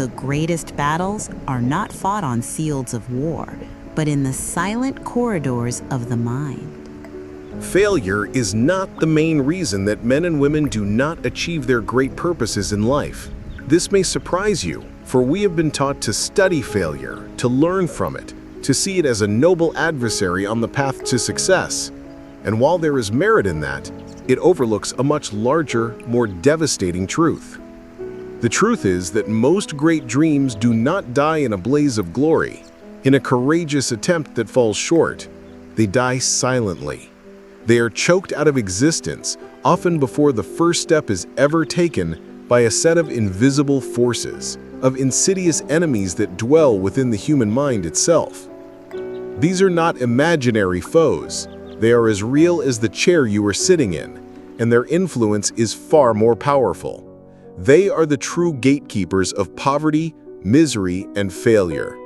The greatest battles are not fought on fields of war, but in the silent corridors of the mind. Failure is not the main reason that men and women do not achieve their great purposes in life. This may surprise you, for we have been taught to study failure, to learn from it, to see it as a noble adversary on the path to success. And while there is merit in that, it overlooks a much larger, more devastating truth. The truth is that most great dreams do not die in a blaze of glory, in a courageous attempt that falls short. They die silently. They are choked out of existence, often before the first step is ever taken, by a set of invisible forces, of insidious enemies that dwell within the human mind itself. These are not imaginary foes. They are as real as the chair you are sitting in, and their influence is far more powerful. They are the true gatekeepers of poverty, misery, and failure.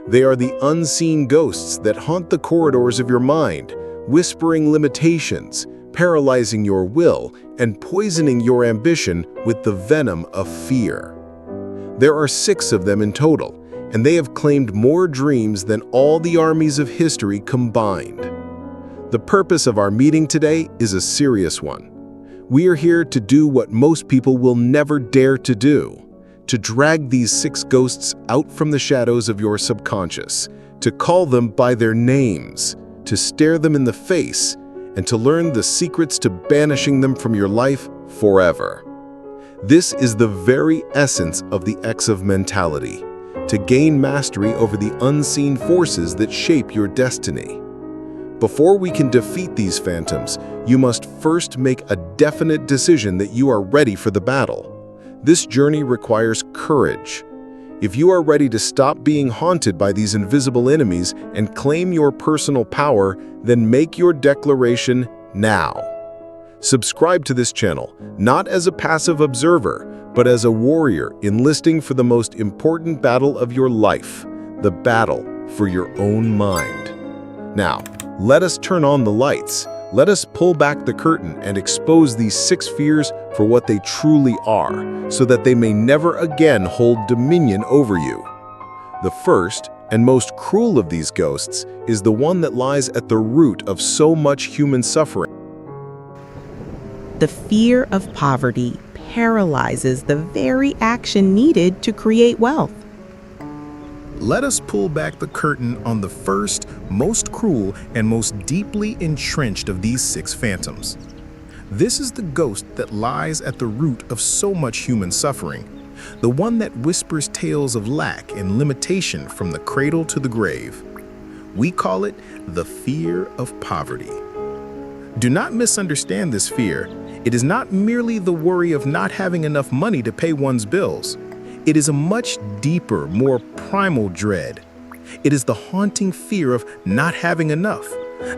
They are the unseen ghosts that haunt the corridors of your mind, whispering limitations, paralyzing your will, and poisoning your ambition with the venom of fear. There are 6 of them in total, and they have claimed more dreams than all the armies of history combined. The purpose of our meeting today is a serious one. We are here to do what most people will never dare to do, to drag these 6 ghosts out from the shadows of your subconscious, to call them by their names, to stare them in the face, and to learn the secrets to banishing them from your life forever. This is the very essence of the X of mentality, to gain mastery over the unseen forces that shape your destiny. Before we can defeat these phantoms, you must first make a definite decision that you are ready for the battle. This journey requires courage. If you are ready to stop being haunted by these invisible enemies and claim your personal power, then make your declaration now. Subscribe to this channel, not as a passive observer, but as a warrior enlisting for the most important battle of your life, the battle for your own mind. Now, let us turn on the lights. Let us pull back the curtain and expose these 6 fears for what they truly are, so that they may never again hold dominion over you. The first and most cruel of these ghosts is the one that lies at the root of so much human suffering. The fear of poverty paralyzes the very action needed to create wealth. Let us pull back the curtain on the first, most cruel, and most deeply entrenched of these 6 phantoms. This is the ghost that lies at the root of so much human suffering, the one that whispers tales of lack and limitation from the cradle to the grave. We call it the fear of poverty. Do not misunderstand this fear. It is not merely the worry of not having enough money to pay one's bills. It is a much deeper, more primal dread. It is the haunting fear of not having enough,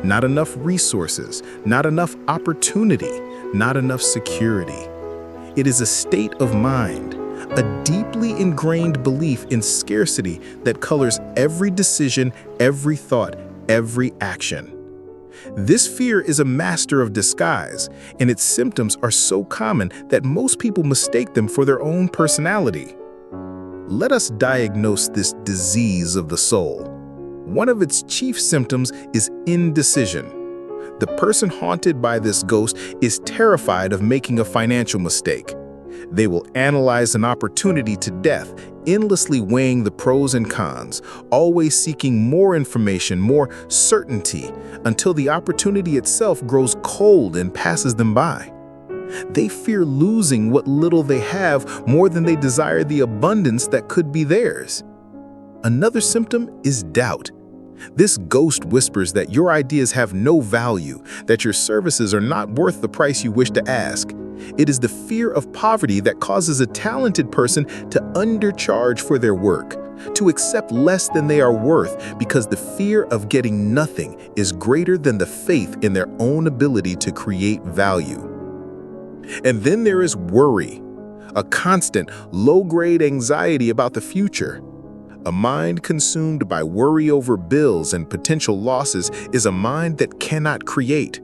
not enough resources, not enough opportunity, not enough security. It is a state of mind, a deeply ingrained belief in scarcity that colors every decision, every thought, every action. This fear is a master of disguise, and its symptoms are so common that most people mistake them for their own personality. Let us diagnose this disease of the soul. One of its chief symptoms is indecision. The person haunted by this ghost is terrified of making a financial mistake. They will analyze an opportunity to death, endlessly weighing the pros and cons, always seeking more information, more certainty, until the opportunity itself grows cold and passes them by. They fear losing what little they have more than they desire the abundance that could be theirs. Another symptom is doubt. This ghost whispers that your ideas have no value, that your services are not worth the price you wish to ask. It is the fear of poverty that causes a talented person to undercharge for their work, to accept less than they are worth, because the fear of getting nothing is greater than the faith in their own ability to create value. And then there is worry, a constant, low-grade anxiety about the future. A mind consumed by worry over bills and potential losses is a mind that cannot create.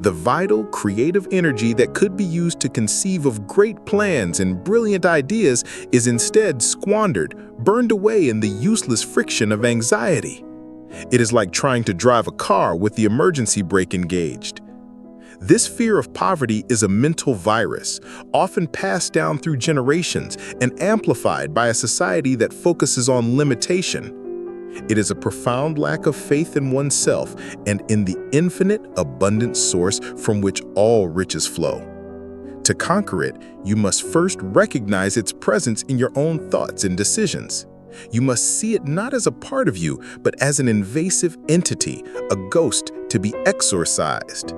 The vital, creative energy that could be used to conceive of great plans and brilliant ideas is instead squandered, burned away in the useless friction of anxiety. It is like trying to drive a car with the emergency brake engaged. This fear of poverty is a mental virus, often passed down through generations and amplified by a society that focuses on limitation. It is a profound lack of faith in oneself and in the infinite, abundant source from which all riches flow. To conquer it, you must first recognize its presence in your own thoughts and decisions. You must see it not as a part of you, but as an invasive entity, a ghost to be exorcised.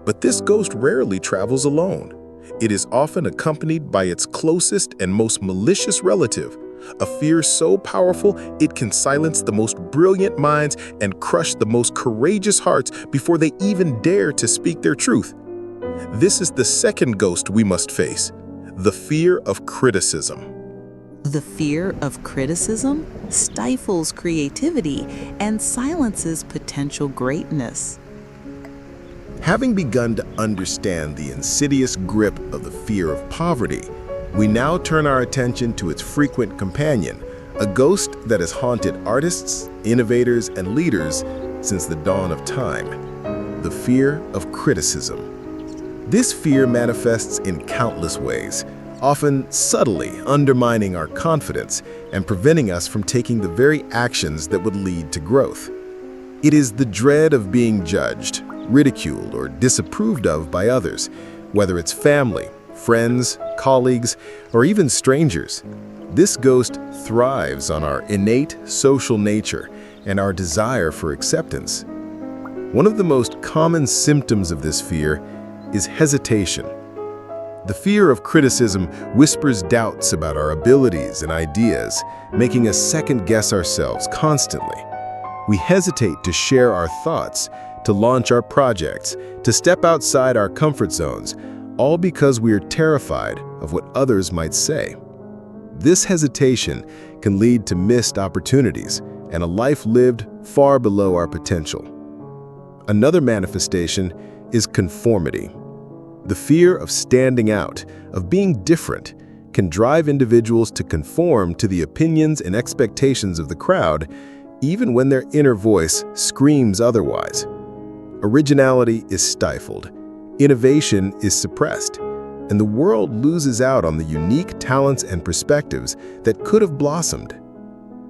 But this ghost rarely travels alone. It is often accompanied by its closest and most malicious relative, a fear so powerful it can silence the most brilliant minds and crush the most courageous hearts before they even dare to speak their truth. This is the second ghost we must face, the fear of criticism. The fear of criticism stifles creativity and silences potential greatness. Having begun to understand the insidious grip of the fear of poverty, we now turn our attention to its frequent companion, a ghost that has haunted artists, innovators, and leaders since the dawn of time: the fear of criticism. This fear manifests in countless ways, often subtly undermining our confidence and preventing us from taking the very actions that would lead to growth. It is the dread of being judged, ridiculed, or disapproved of by others, whether it's family, friends, colleagues, or even strangers. This ghost thrives on our innate social nature and our desire for acceptance. One of the most common symptoms of this fear is hesitation. The fear of criticism whispers doubts about our abilities and ideas, making us second-guess ourselves constantly. We hesitate to share our thoughts, to launch our projects, to step outside our comfort zones, all because we are terrified of what others might say. This hesitation can lead to missed opportunities and a life lived far below our potential. Another manifestation is conformity. The fear of standing out, of being different, can drive individuals to conform to the opinions and expectations of the crowd, even when their inner voice screams otherwise. Originality is stifled, innovation is suppressed, and the world loses out on the unique talents and perspectives that could have blossomed.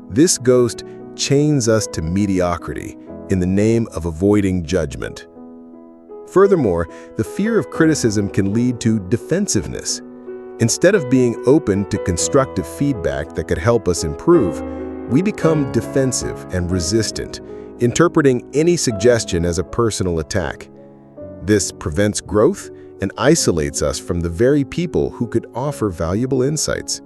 This ghost chains us to mediocrity in the name of avoiding judgment. Furthermore, the fear of criticism can lead to defensiveness. Instead of being open to constructive feedback that could help us improve, we become defensive and resistant, interpreting any suggestion as a personal attack. This prevents growth and isolates us from the very people who could offer valuable insights.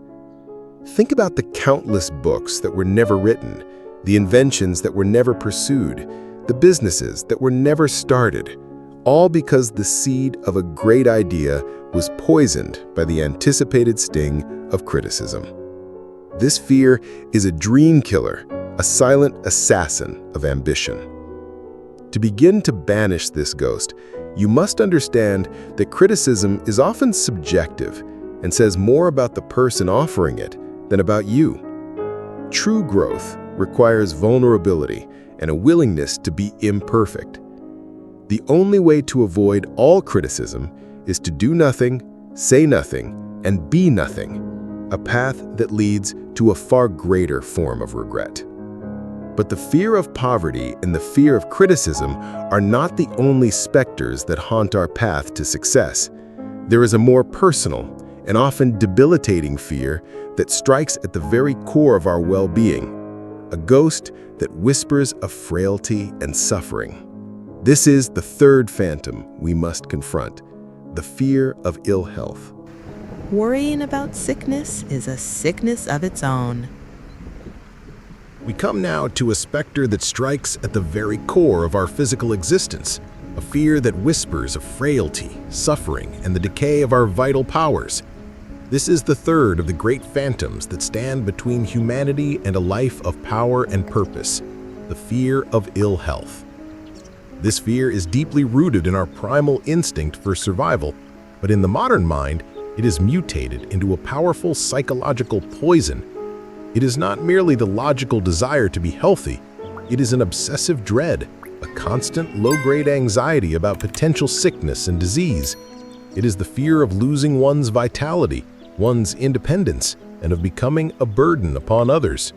Think about the countless books that were never written, the inventions that were never pursued, the businesses that were never started, all because the seed of a great idea was poisoned by the anticipated sting of criticism. This fear is a dream killer, a silent assassin of ambition. To begin to banish this ghost, you must understand that criticism is often subjective and says more about the person offering it than about you. True growth requires vulnerability and a willingness to be imperfect. The only way to avoid all criticism is to do nothing, say nothing, and be nothing, a path that leads to a far greater form of regret. But the fear of poverty and the fear of criticism are not the only specters that haunt our path to success. There is a more personal and often debilitating fear that strikes at the very core of our well-being, a ghost that whispers of frailty and suffering. This is the third phantom we must confront, the fear of ill health. Worrying about sickness is a sickness of its own. We come now to a specter that strikes at the very core of our physical existence, a fear that whispers of frailty, suffering, and the decay of our vital powers. This is the third of the great phantoms that stand between humanity and a life of power and purpose, the fear of ill health. This fear is deeply rooted in our primal instinct for survival, but in the modern mind, it is mutated into a powerful psychological poison. It is not merely the logical desire to be healthy, it is an obsessive dread, a constant low-grade anxiety about potential sickness and disease. It is the fear of losing one's vitality, one's independence, and of becoming a burden upon others.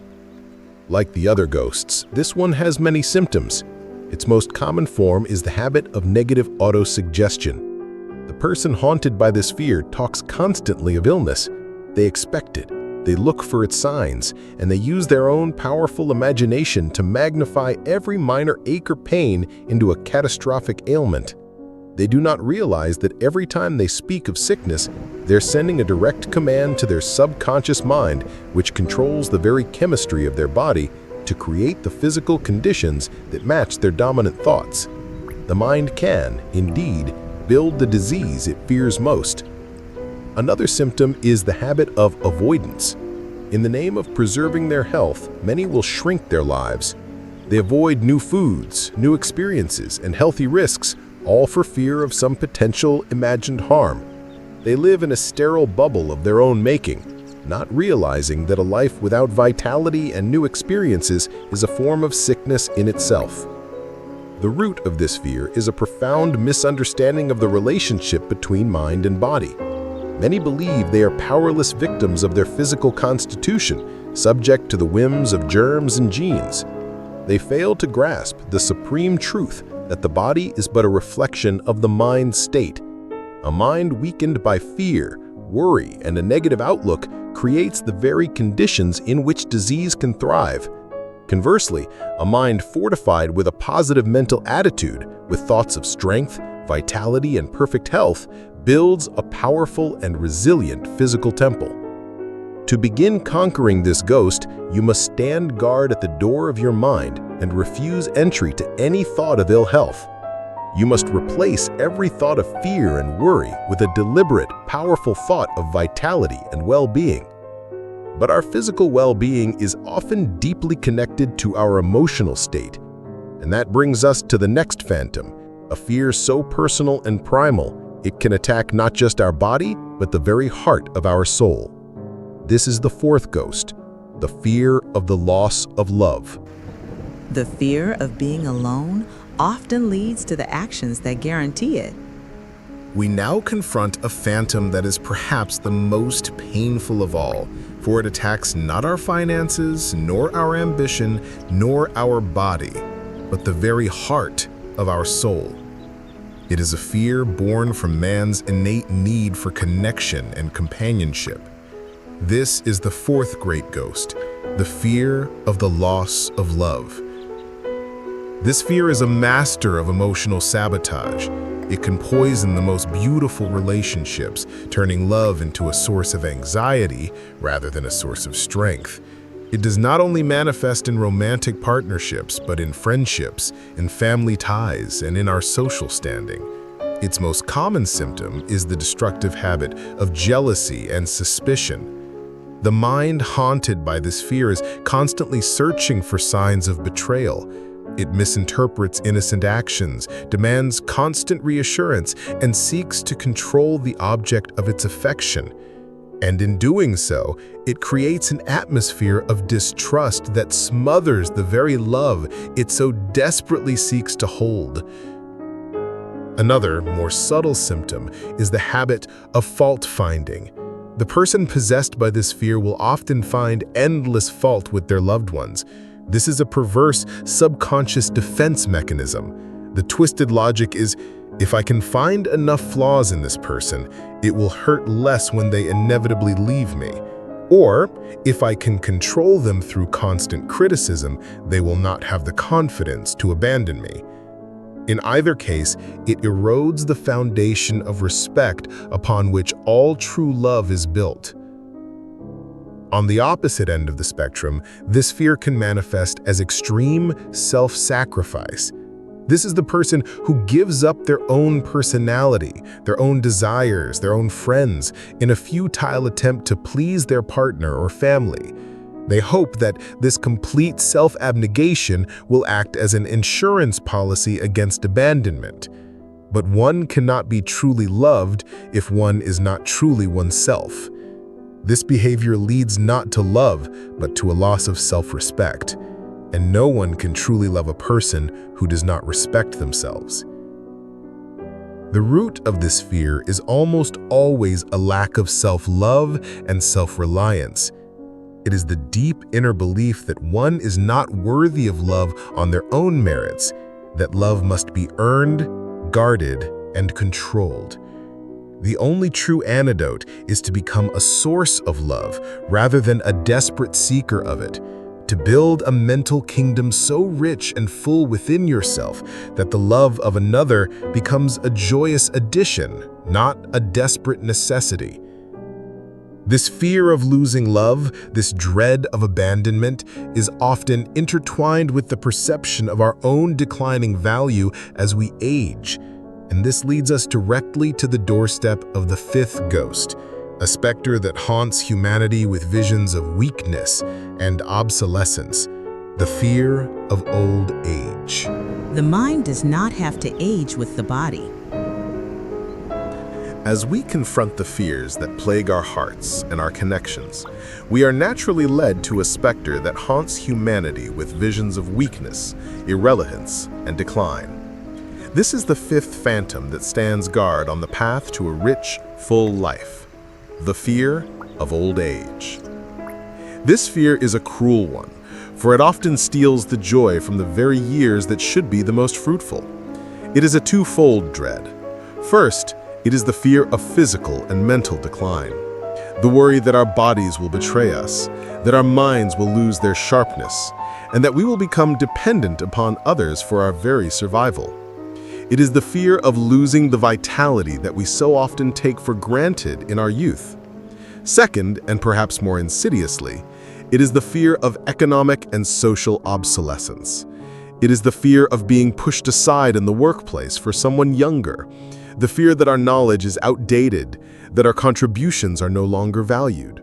Like the other ghosts, this one has many symptoms. Its most common form is the habit of negative autosuggestion. The person haunted by this fear talks constantly of illness. They expect it, they look for its signs, and they use their own powerful imagination to magnify every minor ache or pain into a catastrophic ailment. They do not realize that every time they speak of sickness, they're sending a direct command to their subconscious mind, which controls the very chemistry of their body to create the physical conditions that match their dominant thoughts. The mind can, indeed, build the disease it fears most. Another symptom is the habit of avoidance. In the name of preserving their health, many will shrink their lives. They avoid new foods, new experiences, and healthy risks, all for fear of some potential imagined harm. They live in a sterile bubble of their own making, not realizing that a life without vitality and new experiences is a form of sickness in itself. The root of this fear is a profound misunderstanding of the relationship between mind and body. Many believe they are powerless victims of their physical constitution, subject to the whims of germs and genes. They fail to grasp the supreme truth that the body is but a reflection of the mind state. A mind weakened by fear, worry, and a negative outlook creates the very conditions in which disease can thrive. Conversely, a mind fortified with a positive mental attitude, with thoughts of strength, vitality, and perfect health, builds a powerful and resilient physical temple. To begin conquering this ghost, you must stand guard at the door of your mind and refuse entry to any thought of ill health. You must replace every thought of fear and worry with a deliberate, powerful thought of vitality and well-being. But our physical well-being is often deeply connected to our emotional state. And that brings us to the next phantom, a fear so personal and primal, it can attack not just our body, but the very heart of our soul. This is the fourth ghost, the fear of the loss of love. The fear of being alone often leads to the actions that guarantee it. We now confront a phantom that is perhaps the most painful of all, for it attacks not our finances, nor our ambition, nor our body, but the very heart of our soul. It is a fear born from man's innate need for connection and companionship. This is the fourth great ghost, the fear of the loss of love. This fear is a master of emotional sabotage. It can poison the most beautiful relationships, turning love into a source of anxiety rather than a source of strength. It does not only manifest in romantic partnerships, but in friendships, in family ties, and in our social standing. Its most common symptom is the destructive habit of jealousy and suspicion. The mind haunted by this fear is constantly searching for signs of betrayal. It misinterprets innocent actions, demands constant reassurance, and seeks to control the object of its affection. And in doing so, it creates an atmosphere of distrust that smothers the very love it so desperately seeks to hold. Another, more subtle symptom is the habit of fault-finding. The person possessed by this fear will often find endless fault with their loved ones. This is a perverse, subconscious defense mechanism. The twisted logic is, if I can find enough flaws in this person, it will hurt less when they inevitably leave me. Or, if I can control them through constant criticism, they will not have the confidence to abandon me. In either case, it erodes the foundation of respect upon which all true love is built. On the opposite end of the spectrum, this fear can manifest as extreme self-sacrifice. This is the person who gives up their own personality, their own desires, their own friends, in a futile attempt to please their partner or family. They hope that this complete self-abnegation will act as an insurance policy against abandonment. But one cannot be truly loved if one is not truly oneself. This behavior leads not to love, but to a loss of self-respect. And no one can truly love a person who does not respect themselves. The root of this fear is almost always a lack of self-love and self-reliance. It is the deep inner belief that one is not worthy of love on their own merits, that love must be earned, guarded, and controlled. The only true antidote is to become a source of love rather than a desperate seeker of it, to build a mental kingdom so rich and full within yourself that the love of another becomes a joyous addition, not a desperate necessity. This fear of losing love, this dread of abandonment, is often intertwined with the perception of our own declining value as we age, and this leads us directly to the doorstep of the fifth ghost, a specter that haunts humanity with visions of weakness and obsolescence, the fear of old age. The mind does not have to age with the body. As we confront the fears that plague our hearts and our connections, we are naturally led to a specter that haunts humanity with visions of weakness, irrelevance, and decline. This is the fifth phantom that stands guard on the path to a rich, full life, the fear of old age. This fear is a cruel one, for it often steals the joy from the very years that should be the most fruitful. It is a twofold dread. First, it is the fear of physical and mental decline, the worry that our bodies will betray us, that our minds will lose their sharpness, and that we will become dependent upon others for our very survival. It is the fear of losing the vitality that we so often take for granted in our youth. Second, and perhaps more insidiously, it is the fear of economic and social obsolescence. It is the fear of being pushed aside in the workplace for someone younger, the fear that our knowledge is outdated, that our contributions are no longer valued.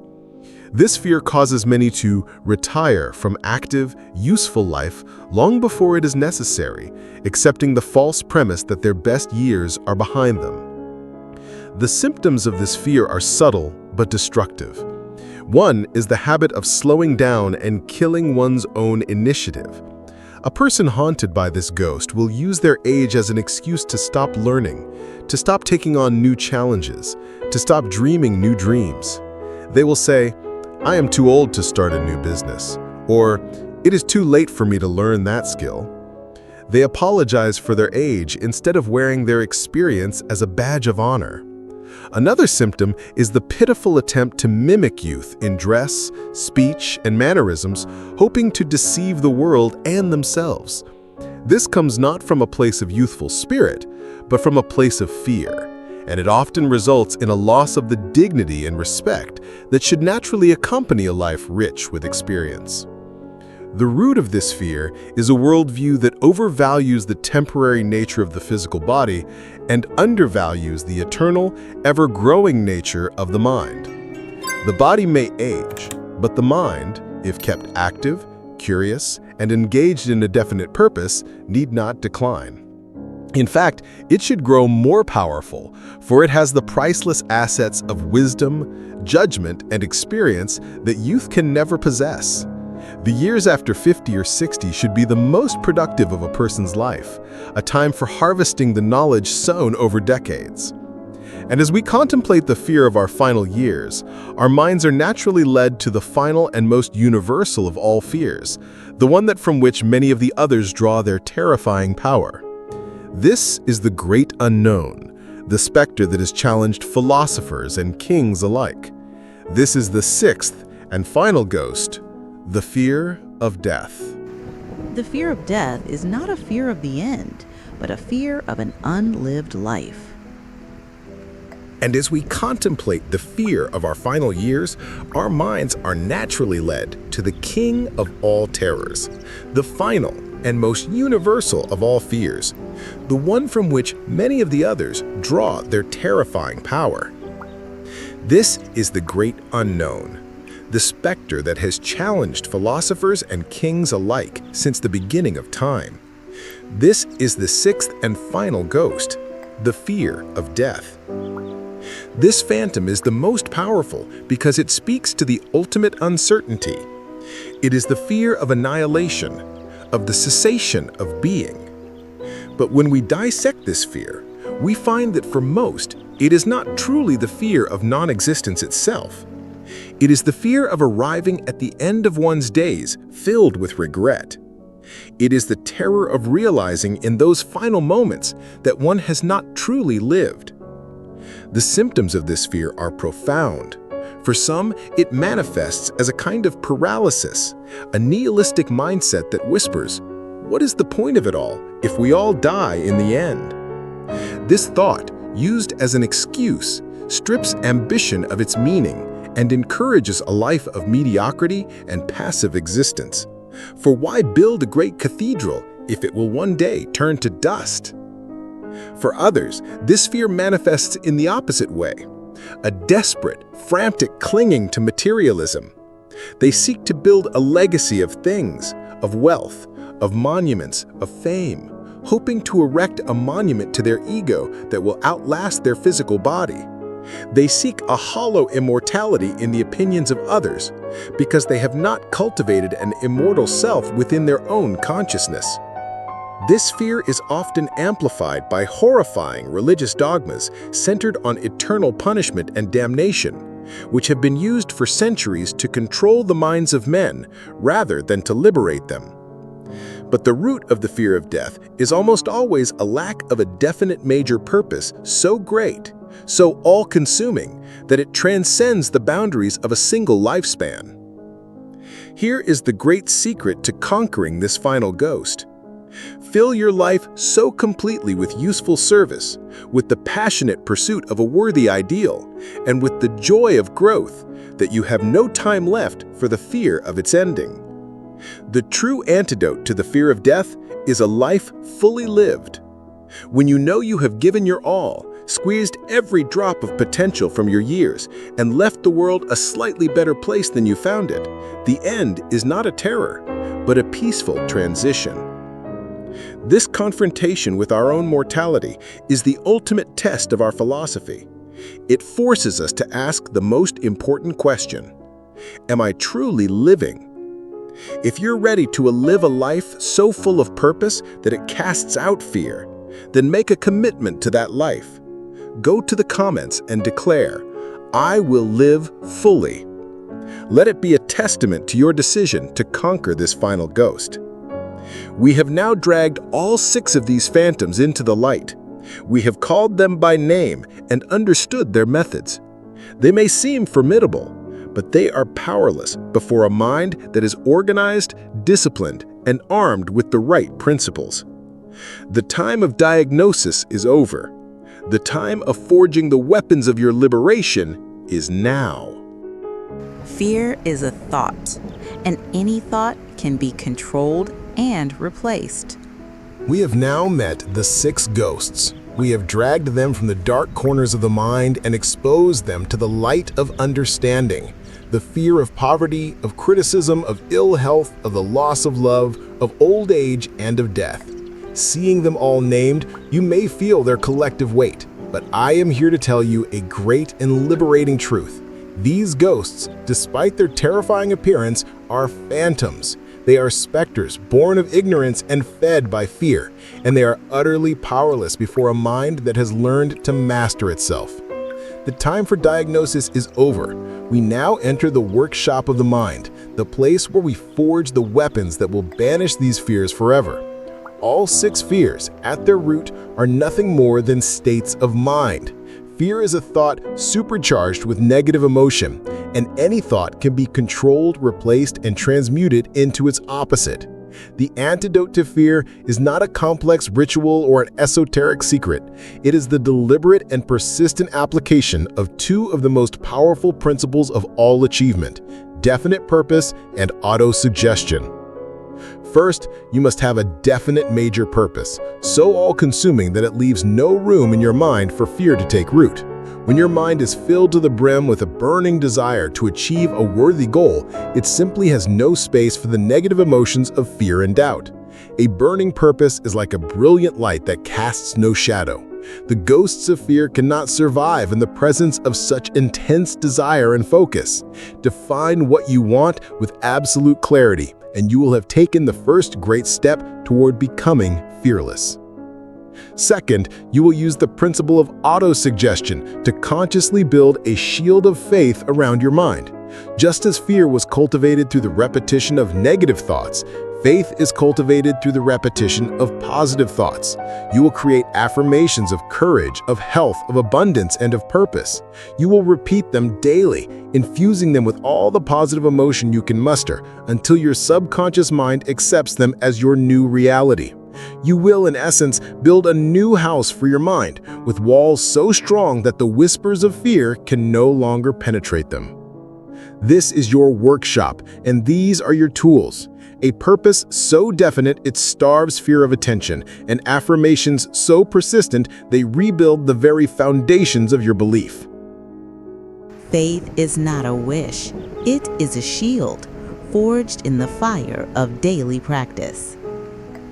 This fear causes many to retire from active, useful life long before it is necessary, accepting the false premise that their best years are behind them. The symptoms of this fear are subtle but destructive. One is the habit of slowing down and killing one's own initiative. A person haunted by this ghost will use their age as an excuse to stop learning, to stop taking on new challenges, to stop dreaming new dreams. They will say, "I am too old to start a new business," or "It is too late for me to learn that skill." They apologize for their age instead of wearing their experience as a badge of honor. Another symptom is the pitiful attempt to mimic youth in dress, speech, and mannerisms, hoping to deceive the world and themselves. This comes not from a place of youthful spirit, but from a place of fear, and it often results in a loss of the dignity and respect that should naturally accompany a life rich with experience. The root of this fear is a worldview that overvalues the temporary nature of the physical body and undervalues the eternal, ever-growing nature of the mind. The body may age, but the mind, if kept active, curious, and engaged in a definite purpose, need not decline. In fact, it should grow more powerful, for it has the priceless assets of wisdom, judgment, and experience that youth can never possess. The years after 50 or 60 should be the most productive of a person's life, a time for harvesting the knowledge sown over decades. And as we contemplate the fear of our final years, our minds are naturally led to the final and most universal of all fears, the one that from which many of the others draw their terrifying power. This is the great unknown, the specter that has challenged philosophers and kings alike. This is the sixth and final ghost, the fear of death. The fear of death is not a fear of the end, but a fear of an unlived life. And as we contemplate the fear of our final years, our minds are naturally led to the king of all terrors, the final and most universal of all fears, the one from which many of the others draw their terrifying power. This is the great unknown, the specter that has challenged philosophers and kings alike since the beginning of time. This is the sixth and final ghost, the fear of death. This phantom is the most powerful because it speaks to the ultimate uncertainty. It is the fear of annihilation, of the cessation of being. But when we dissect this fear, we find that for most, it is not truly the fear of non-existence itself. It is the fear of arriving at the end of one's days filled with regret. It is the terror of realizing in those final moments that one has not truly lived. The symptoms of this fear are profound. For some, it manifests as a kind of paralysis, a nihilistic mindset that whispers, "What is the point of it all if we all die in the end?" This thought, used as an excuse, strips ambition of its meaning and encourages a life of mediocrity and passive existence. For why build a great cathedral if it will one day turn to dust? For others, this fear manifests in the opposite way, a desperate, frantic clinging to materialism. They seek to build a legacy of things, of wealth, of monuments, of fame, hoping to erect a monument to their ego that will outlast their physical body. They seek a hollow immortality in the opinions of others because they have not cultivated an immortal self within their own consciousness. This fear is often amplified by horrifying religious dogmas centered on eternal punishment and damnation, which have been used for centuries to control the minds of men rather than to liberate them. But the root of the fear of death is almost always a lack of a definite major purpose so great, so all-consuming, that it transcends the boundaries of a single lifespan. Here is the great secret to conquering this final ghost. Fill your life so completely with useful service, with the passionate pursuit of a worthy ideal, and with the joy of growth, that you have no time left for the fear of its ending. The true antidote to the fear of death is a life fully lived. When you know you have given your all, squeezed every drop of potential from your years, and left the world a slightly better place than you found it, the end is not a terror, but a peaceful transition. This confrontation with our own mortality is the ultimate test of our philosophy. It forces us to ask the most important question: am I truly living? If you're ready to live a life so full of purpose that it casts out fear, then make a commitment to that life. Go to the comments and declare, "I will live fully." Let it be a testament to your decision to conquer this final ghost. We have now dragged all 6 of these phantoms into the light. We have called them by name and understood their methods. They may seem formidable, but they are powerless before a mind that is organized, disciplined, and armed with the right principles. The time of diagnosis is over. The time of forging the weapons of your liberation is now. Fear is a thought, and any thought can be controlled and replaced. We have now met the 6 ghosts. We have dragged them from the dark corners of the mind and exposed them to the light of understanding. The fear of poverty, of criticism, of ill health, of the loss of love, of old age, and of death. Seeing them all named, you may feel their collective weight, but I am here to tell you a great and liberating truth. These ghosts, despite their terrifying appearance, are phantoms. They are specters born of ignorance and fed by fear, and they are utterly powerless before a mind that has learned to master itself. The time for diagnosis is over. We now enter the workshop of the mind, the place where we forge the weapons that will banish these fears forever. All 6 fears, at their root, are nothing more than states of mind. Fear is a thought supercharged with negative emotion, and any thought can be controlled, replaced, and transmuted into its opposite. The antidote to fear is not a complex ritual or an esoteric secret. It is the deliberate and persistent application of 2 of the most powerful principles of all achievement: definite purpose and auto-suggestion. First, you must have a definite major purpose, so all-consuming that it leaves no room in your mind for fear to take root. When your mind is filled to the brim with a burning desire to achieve a worthy goal, it simply has no space for the negative emotions of fear and doubt. A burning purpose is like a brilliant light that casts no shadow. The ghosts of fear cannot survive in the presence of such intense desire and focus. Define what you want with absolute clarity, and you will have taken the first great step toward becoming fearless. Second, you will use the principle of autosuggestion to consciously build a shield of faith around your mind. Just as fear was cultivated through the repetition of negative thoughts, faith is cultivated through the repetition of positive thoughts. You will create affirmations of courage, of health, of abundance, and of purpose. You will repeat them daily, infusing them with all the positive emotion you can muster until your subconscious mind accepts them as your new reality. You will, in essence, build a new house for your mind, with walls so strong that the whispers of fear can no longer penetrate them. This is your workshop, and these are your tools. A purpose so definite it starves fear of attention, and affirmations so persistent they rebuild the very foundations of your belief. Faith is not a wish. It is a shield, forged in the fire of daily practice.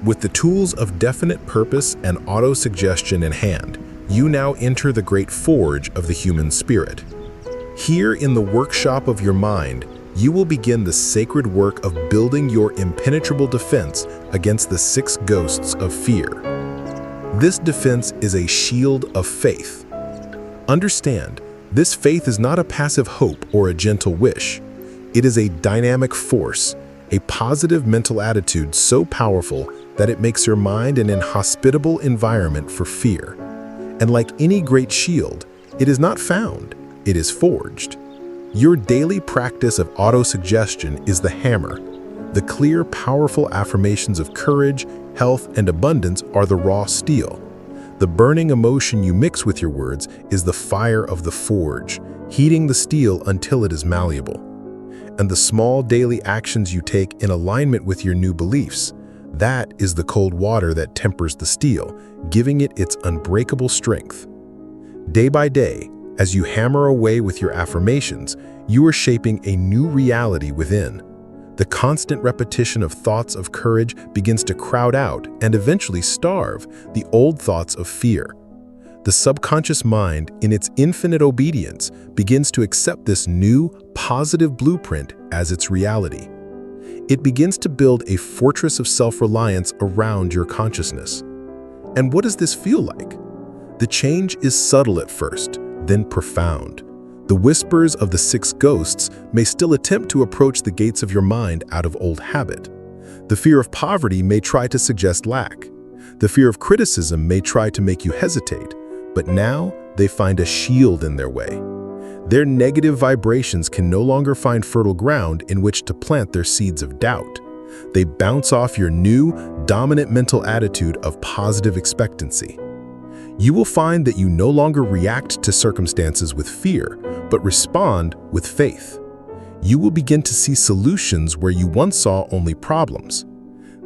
With the tools of definite purpose and autosuggestion in hand, you now enter the great forge of the human spirit. Here in the workshop of your mind, you will begin the sacred work of building your impenetrable defense against the 6 ghosts of fear. This defense is a shield of faith. Understand, this faith is not a passive hope or a gentle wish. It is a dynamic force, a positive mental attitude so powerful that it makes your mind an inhospitable environment for fear. And like any great shield, it is not found, it is forged. Your daily practice of autosuggestion is the hammer. The clear, powerful affirmations of courage, health, and abundance are the raw steel. The burning emotion you mix with your words is the fire of the forge, heating the steel until it is malleable. And the small daily actions you take in alignment with your new beliefs, that is the cold water that tempers the steel, giving it its unbreakable strength. Day by day, as you hammer away with your affirmations, you are shaping a new reality within. The constant repetition of thoughts of courage begins to crowd out and eventually starve the old thoughts of fear. The subconscious mind, in its infinite obedience, begins to accept this new, positive blueprint as its reality. It begins to build a fortress of self-reliance around your consciousness. And what does this feel like? The change is subtle at first, then profound. The whispers of the 6 ghosts may still attempt to approach the gates of your mind out of old habit. The fear of poverty may try to suggest lack. The fear of criticism may try to make you hesitate, but now they find a shield in their way. Their negative vibrations can no longer find fertile ground in which to plant their seeds of doubt. They bounce off your new, dominant mental attitude of positive expectancy. You will find that you no longer react to circumstances with fear, but respond with faith. You will begin to see solutions where you once saw only problems.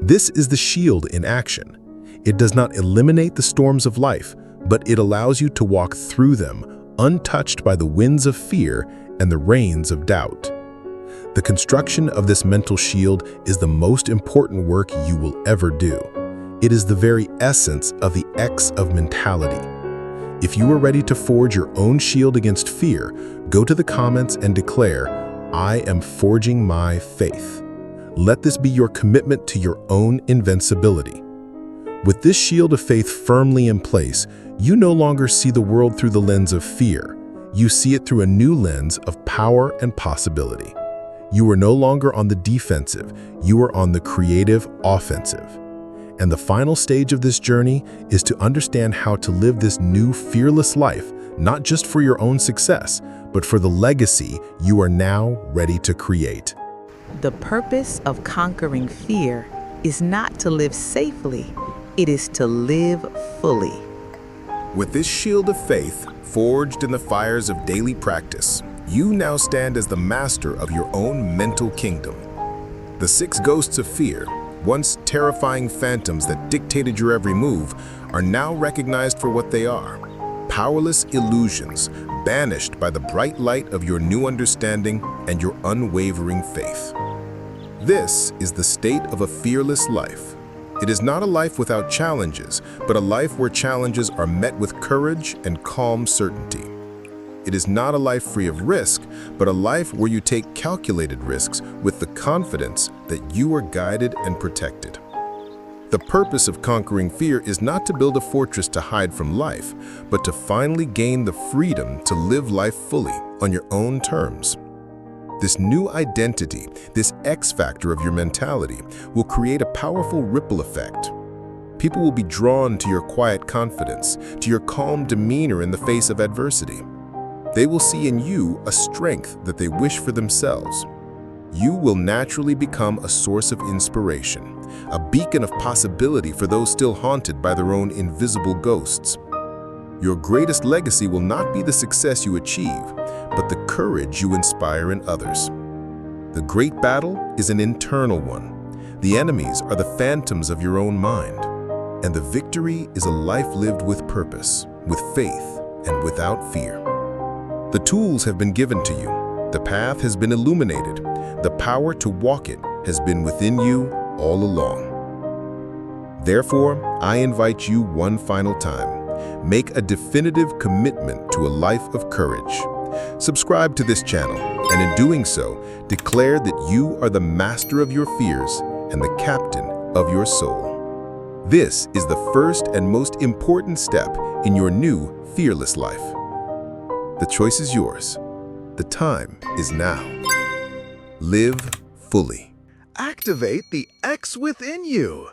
This is the shield in action. It does not eliminate the storms of life, but it allows you to walk through them, untouched by the winds of fear and the rains of doubt. The construction of this mental shield is the most important work you will ever do. It is the very essence of the X of mentality. If you are ready to forge your own shield against fear, go to the comments and declare, "I am forging my faith." Let this be your commitment to your own invincibility. With this shield of faith firmly in place, you no longer see the world through the lens of fear. You see it through a new lens of power and possibility. You are no longer on the defensive, you are on the creative offensive. And the final stage of this journey is to understand how to live this new fearless life, not just for your own success, but for the legacy you are now ready to create. The purpose of conquering fear is not to live safely, it is to live fully. With this shield of faith, forged in the fires of daily practice, you now stand as the master of your own mental kingdom. The 6 ghosts of fear, once terrifying phantoms that dictated your every move, are now recognized for what they are: powerless illusions, banished by the bright light of your new understanding and your unwavering faith. This is the state of a fearless life. It is not a life without challenges, but a life where challenges are met with courage and calm certainty. It is not a life free of risk, but a life where you take calculated risks with the confidence that you are guided and protected. The purpose of conquering fear is not to build a fortress to hide from life, but to finally gain the freedom to live life fully on your own terms. This new identity, this X factor of your mentality, will create a powerful ripple effect. People will be drawn to your quiet confidence, to your calm demeanor in the face of adversity. They will see in you a strength that they wish for themselves. You will naturally become a source of inspiration, a beacon of possibility for those still haunted by their own invisible ghosts. Your greatest legacy will not be the success you achieve, but the courage you inspire in others. The great battle is an internal one. The enemies are the phantoms of your own mind. And the victory is a life lived with purpose, with faith, and without fear. The tools have been given to you. The path has been illuminated. The power to walk it has been within you all along. Therefore, I invite you one final time. Make a definitive commitment to a life of courage. Subscribe to this channel, and in doing so, declare that you are the master of your fears and the captain of your soul. This is the first and most important step in your new fearless life. The choice is yours. The time is now. Live fully. Activate the X within you.